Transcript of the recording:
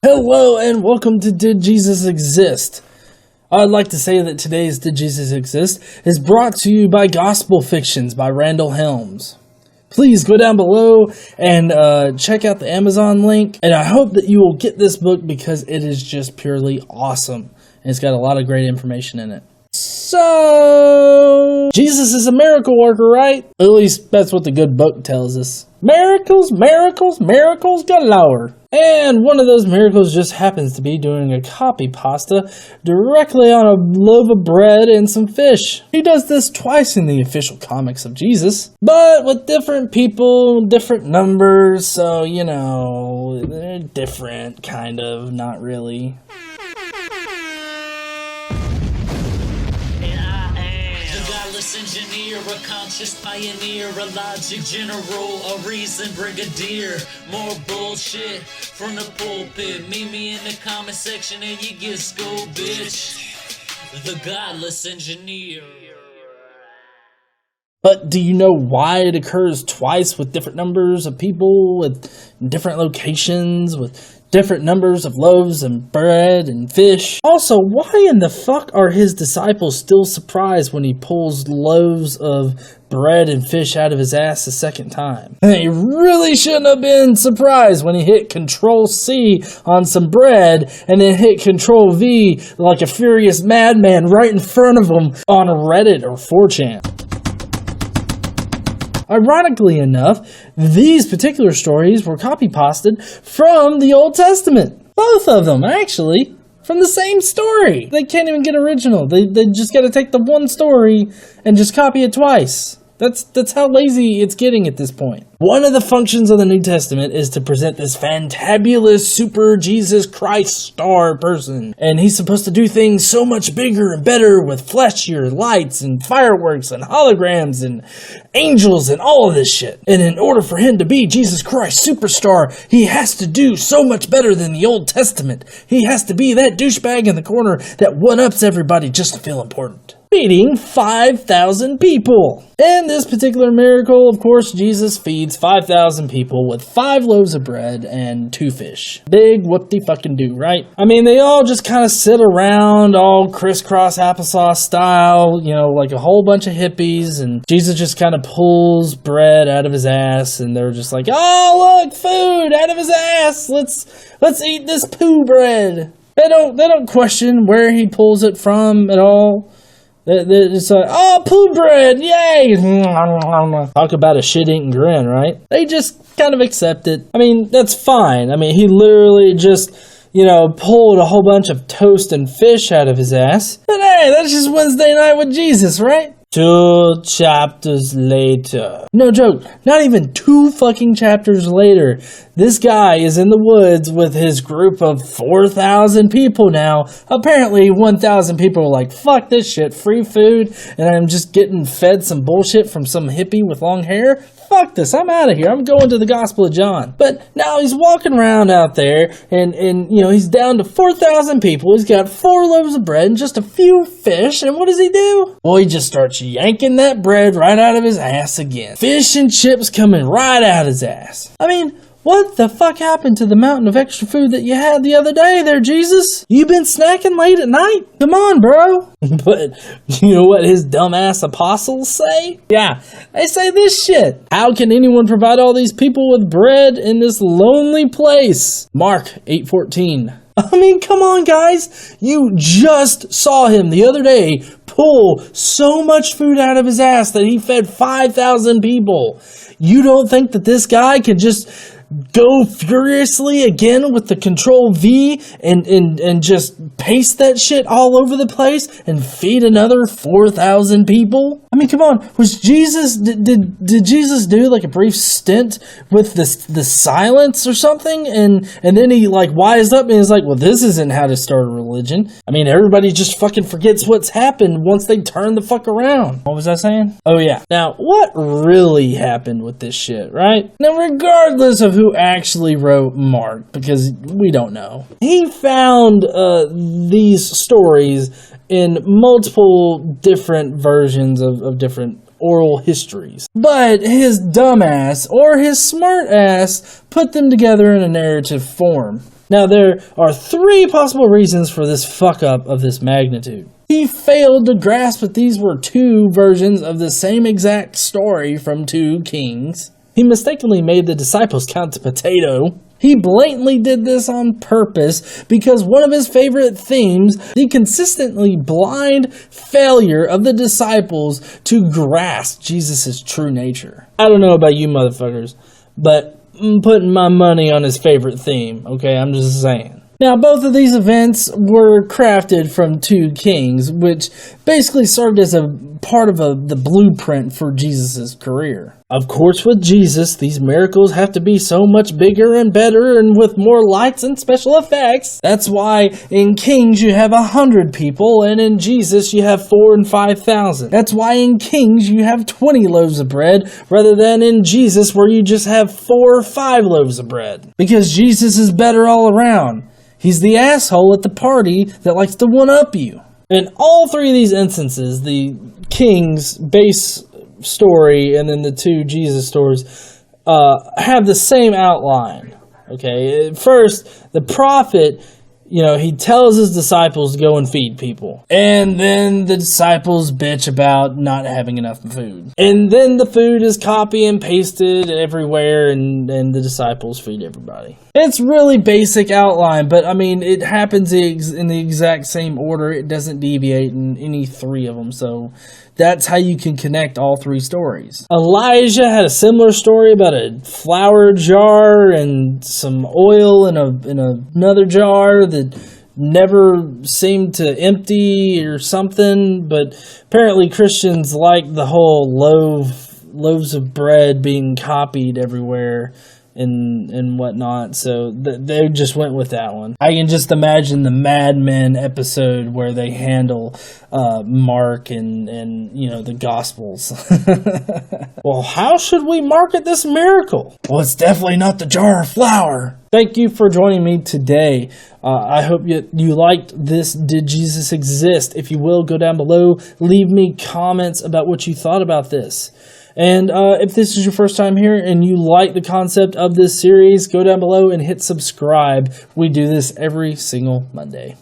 Hello and welcome to Did Jesus Exist? I'd like to say that today's Did Jesus Exist is brought to you by Gospel Fictions by Randall Helms. Please go down below and check out the Amazon link, and I hope that you will get this book because it is just purely awesome. And it's got a lot of great information in it. So, Jesus is a miracle worker, right? At least that's what the good book tells us. Miracles, miracles, miracles galore. And one of those miracles just happens to be doing a copy pasta directly on a loaf of bread and some fish. He does this twice in the official comics of Jesus, but with different people, different numbers, so, you know, they're different, kind of, not really. Engineer, a conscious pioneer, a logic general, a reason brigadier. More bullshit from the pulpit. Meet me in the comment section and you get schooled, bitch. The Godless Engineer. But do you know why it occurs twice with different numbers of people, with different locations, with different numbers of loaves and bread and fish? Also, why in the fuck are his disciples still surprised when he pulls loaves of bread and fish out of his ass a second time? They really shouldn't have been surprised when he hit Control-C on some bread and then hit Control-V like a furious madman right in front of him on Reddit or 4chan. Ironically enough, these particular stories were copy-pasted from the Old Testament. Both of them, actually, from the same story. They can't even get original. They just gotta take the one story and just copy it twice. That's how lazy it's getting at this point. One of the functions of the New Testament is to present this fantabulous super Jesus Christ star person. And he's supposed to do things so much bigger and better with fleshier lights and fireworks and holograms and angels and all of this shit. And in order for him to be Jesus Christ superstar, he has to do so much better than the Old Testament. He has to be that douchebag in the corner that one-ups everybody just to feel important. Feeding 5,000 people. In this particular miracle, of course, Jesus feeds 5,000 people with 5 loaves of bread and 2 fish. Big whoop-de-fucking-do, right? I mean, they all just kind of sit around all crisscross applesauce style, you know, like a whole bunch of hippies, and Jesus just kind of pulls bread out of his ass, and they're just like, oh, look, food out of his ass! Let's eat this poo bread! They don't question where he pulls it from at all. It's like, oh, poo bread, yay! Talk about a shit-eating grin, right? They just kind of accept it. I mean, that's fine. I mean, he literally just, you know, pulled a whole bunch of toast and fish out of his ass. But hey, that's just Wednesday night with Jesus, right? 2 chapters later. No joke, not even 2 fucking chapters later. This guy is in the woods with his group of 4,000 people now. Apparently 1,000 people are like, fuck this shit, free food, and I'm just getting fed some bullshit from some hippie with long hair. Fuck this, I'm out of here. I'm going to the Gospel of John. But now he's walking around out there, and you know, he's down to 4,000 people. He's got 4 loaves of bread and just a few fish, and what does he do? Well, he just starts yanking that bread right out of his ass again. Fish and chips coming right out his ass. I mean, what the fuck happened to the mountain of extra food that you had the other day there, Jesus? You been snacking late at night? Come on, bro. But you know what his dumbass apostles say? Yeah, they say this shit. How can anyone provide all these people with bread in this lonely place? Mark 8:14. I mean, come on, guys. You just saw him the other day pull so much food out of his ass that he fed 5,000 people. You don't think that this guy could just go furiously again with the Control-V and just paste that shit all over the place and feed another 4,000 people? I mean, come on. Was Jesus, did Jesus do like a brief stint with the silence or something? And then he like wised up and he's like, well, this isn't how to start a religion. I mean, everybody just fucking forgets what's happened once they turn the fuck around. What was I saying? Oh yeah. Now, what really happened with this shit, right? Now, regardless of who actually wrote Mark, because we don't know, he found these stories in multiple different versions of different oral histories. But his dumbass or his smart ass put them together in a narrative form. Now, there are 3 possible reasons for this fuck-up of this magnitude. He failed to grasp that these were 2 versions of the same exact story from 2 kings. He mistakenly made the disciples count the potato. He blatantly did this on purpose because one of his favorite themes, the consistently blind failure of the disciples to grasp Jesus' true nature. I don't know about you motherfuckers, but I'm putting my money on his favorite theme, okay? I'm just saying. Now, both of these events were crafted from 2 kings, which basically served as a part of the blueprint for Jesus' career. Of course, with Jesus, these miracles have to be so much bigger and better and with more lights and special effects. That's why in Kings you have 100 people, and in Jesus you have 4,000 and 5,000. That's why in Kings you have 20 loaves of bread, rather than in Jesus where you just have 4 or 5 loaves of bread. Because Jesus is better all around. He's the asshole at the party that likes to one-up you. In all 3 of these instances, the King's base story and then the 2 Jesus stories have the same outline. Okay, first, the prophet, he tells his disciples to go and feed people. And then the disciples bitch about not having enough food. And then the food is copy and pasted everywhere and the disciples feed everybody. It's really basic outline, but it happens in the exact same order. It doesn't deviate in any 3 of them, so that's how you can connect all 3 stories. Elijah had a similar story about a flour jar and some oil in another jar that never seemed to empty or something, but apparently Christians like the whole loaves of bread being copied everywhere and whatnot, so they just went with that one. I can just imagine the Mad Men episode where they handle Mark and the Gospels. Well, how should we market this miracle? Well, it's definitely not the jar of flour. Thank you for joining me today. I hope you liked this Did Jesus Exist? If you will, go down below, leave me comments about what you thought about this. And if this is your first time here and you like the concept of this series, go down below and hit subscribe. We do this every single Monday.